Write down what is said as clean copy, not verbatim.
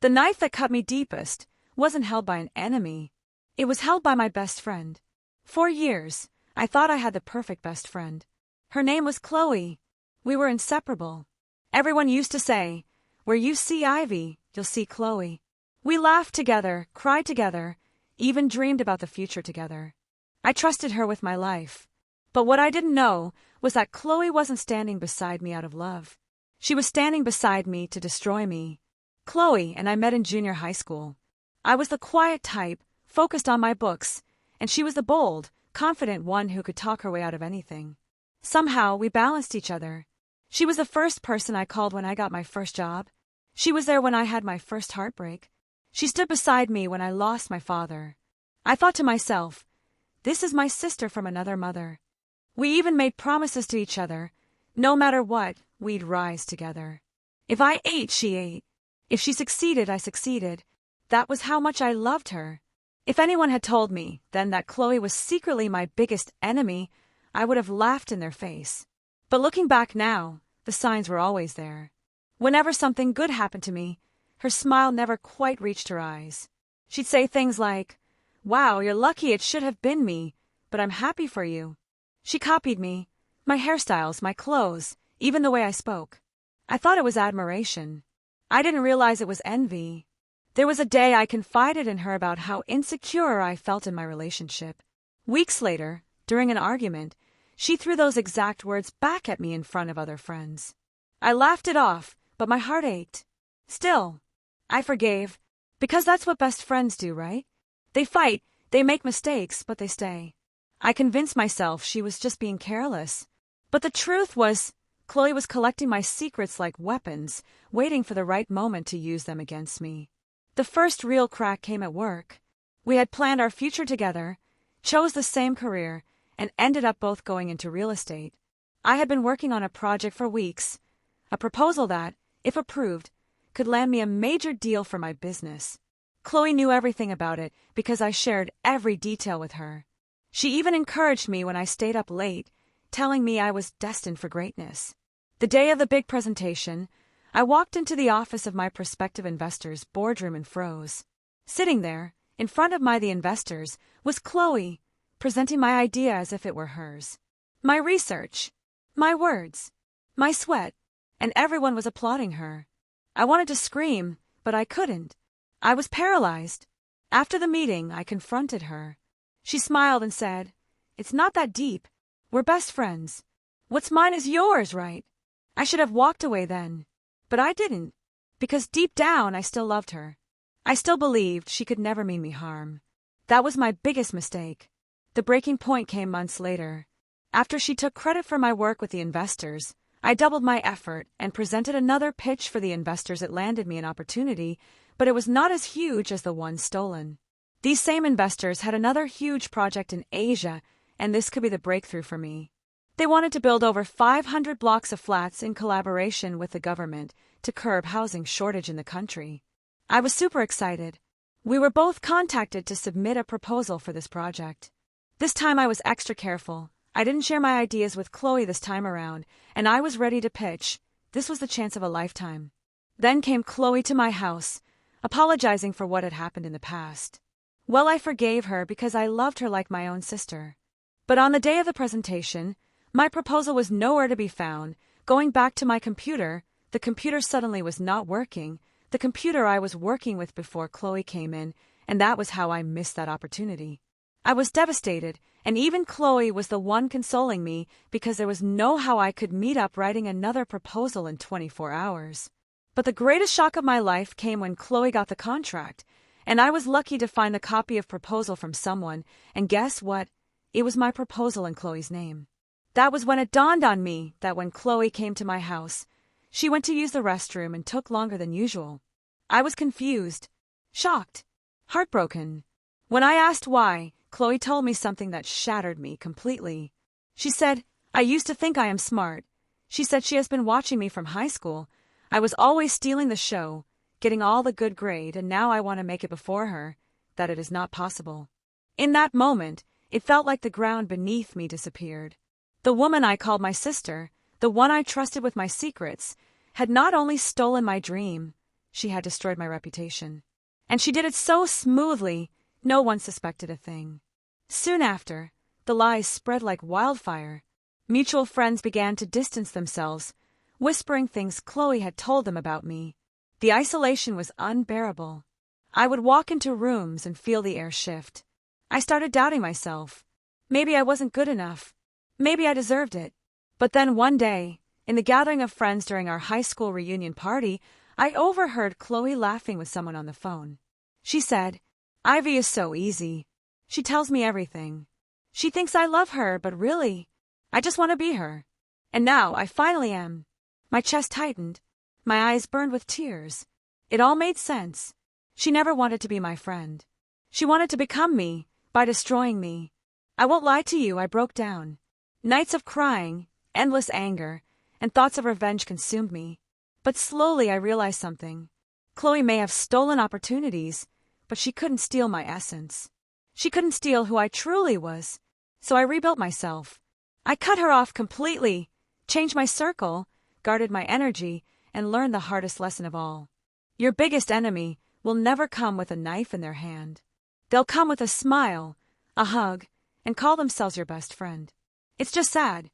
The knife that cut me deepest wasn't held by an enemy. It was held by my best friend. For years, I thought I had the perfect best friend. Her name was Chloe. We were inseparable. Everyone used to say, "Where you see Ivy, you'll see Chloe." We laughed together, cried together, even dreamed about the future together. I trusted her with my life. But what I didn't know was that Chloe wasn't standing beside me out of love. She was standing beside me to destroy me. Chloe and I met in junior high school. I was the quiet type, focused on my books, and she was the bold, confident one who could talk her way out of anything. Somehow, we balanced each other. She was the first person I called when I got my first job. She was there when I had my first heartbreak. She stood beside me when I lost my father. I thought to myself, this is my sister from another mother. We even made promises to each other. No matter what, we'd rise together. If I ate, she ate. If she succeeded, I succeeded. That was how much I loved her. If anyone had told me then that Chloe was secretly my biggest enemy, I would have laughed in their face. But looking back now, the signs were always there. Whenever something good happened to me, her smile never quite reached her eyes. She'd say things like, "Wow, you're lucky, it should have been me, but I'm happy for you." She copied me, my hairstyles, my clothes, even the way I spoke. I thought it was admiration. I didn't realize it was envy. There was a day I confided in her about how insecure I felt in my relationship. Weeks later, during an argument, she threw those exact words back at me in front of other friends. I laughed it off, but my heart ached. Still, I forgave, because that's what best friends do, right? They fight, they make mistakes, but they stay. I convinced myself she was just being careless. But the truth was, Chloe was collecting my secrets like weapons, waiting for the right moment to use them against me. The first real crack came at work. We had planned our future together, chose the same career, and ended up both going into real estate. I had been working on a project for weeks, a proposal that, if approved, could land me a major deal for my business. Chloe knew everything about it because I shared every detail with her. She even encouraged me when I stayed up late, telling me I was destined for greatness. The day of the big presentation, I walked into the office of my prospective investors' boardroom and froze. Sitting there, in front of the investors, was Chloe, presenting my idea as if it were hers. My research, my words, my sweat, and everyone was applauding her. I wanted to scream, but I couldn't. I was paralyzed. After the meeting, I confronted her. She smiled and said, "It's not that deep. We're best friends. What's mine is yours, right?" I should have walked away then. But I didn't, because deep down I still loved her. I still believed she could never mean me harm. That was my biggest mistake. The breaking point came months later. After she took credit for my work with the investors, I doubled my effort and presented another pitch for the investors. It landed me an opportunity, but it was not as huge as the one stolen. These same investors had another huge project in Asia, and this could be the breakthrough for me. They wanted to build over 500 blocks of flats in collaboration with the government to curb housing shortage in the country. I was super excited. We were both contacted to submit a proposal for this project. This time I was extra careful. I didn't share my ideas with Chloe this time around, and I was ready to pitch. This was the chance of a lifetime. Then came Chloe to my house, apologizing for what had happened in the past. Well, I forgave her because I loved her like my own sister. But on the day of the presentation, my proposal was nowhere to be found. Going back to my computer, the computer suddenly was not working, the computer I was working with before Chloe came in, and that was how I missed that opportunity. I was devastated, and even Chloe was the one consoling me because there was no how I could meet up writing another proposal in 24 hours. But the greatest shock of my life came when Chloe got the contract, and I was lucky to find the copy of proposal from someone, and guess what? It was my proposal in Chloe's name. That was when it dawned on me that when Chloe came to my house, she went to use the restroom and took longer than usual. I was confused, shocked, heartbroken. When I asked why, Chloe told me something that shattered me completely. She said, "I used to think I am smart." She said she has been watching me from high school. I was always stealing the show, getting all the good grade, and now I want to make it before her, that it is not possible. In that moment, it felt like the ground beneath me disappeared. The woman I called my sister, the one I trusted with my secrets, had not only stolen my dream, she had destroyed my reputation. And she did it so smoothly, no one suspected a thing. Soon after, the lies spread like wildfire. Mutual friends began to distance themselves, whispering things Chloe had told them about me. The isolation was unbearable. I would walk into rooms and feel the air shift. I started doubting myself. Maybe I wasn't good enough. Maybe I deserved it. But then one day, in the gathering of friends during our high school reunion party, I overheard Chloe laughing with someone on the phone. She said, "Ivy is so easy. She tells me everything. She thinks I love her, but really, I just want to be her. And now I finally am." My chest tightened. My eyes burned with tears. It all made sense. She never wanted to be my friend. She wanted to become me by destroying me. I won't lie to you, I broke down. Nights of crying, endless anger, and thoughts of revenge consumed me. But slowly I realized something. Chloe may have stolen opportunities, but she couldn't steal my essence. She couldn't steal who I truly was. So I rebuilt myself. I cut her off completely, changed my circle, guarded my energy, and learned the hardest lesson of all. Your biggest enemy will never come with a knife in their hand. They'll come with a smile, a hug, and call themselves your best friend. It's just sad,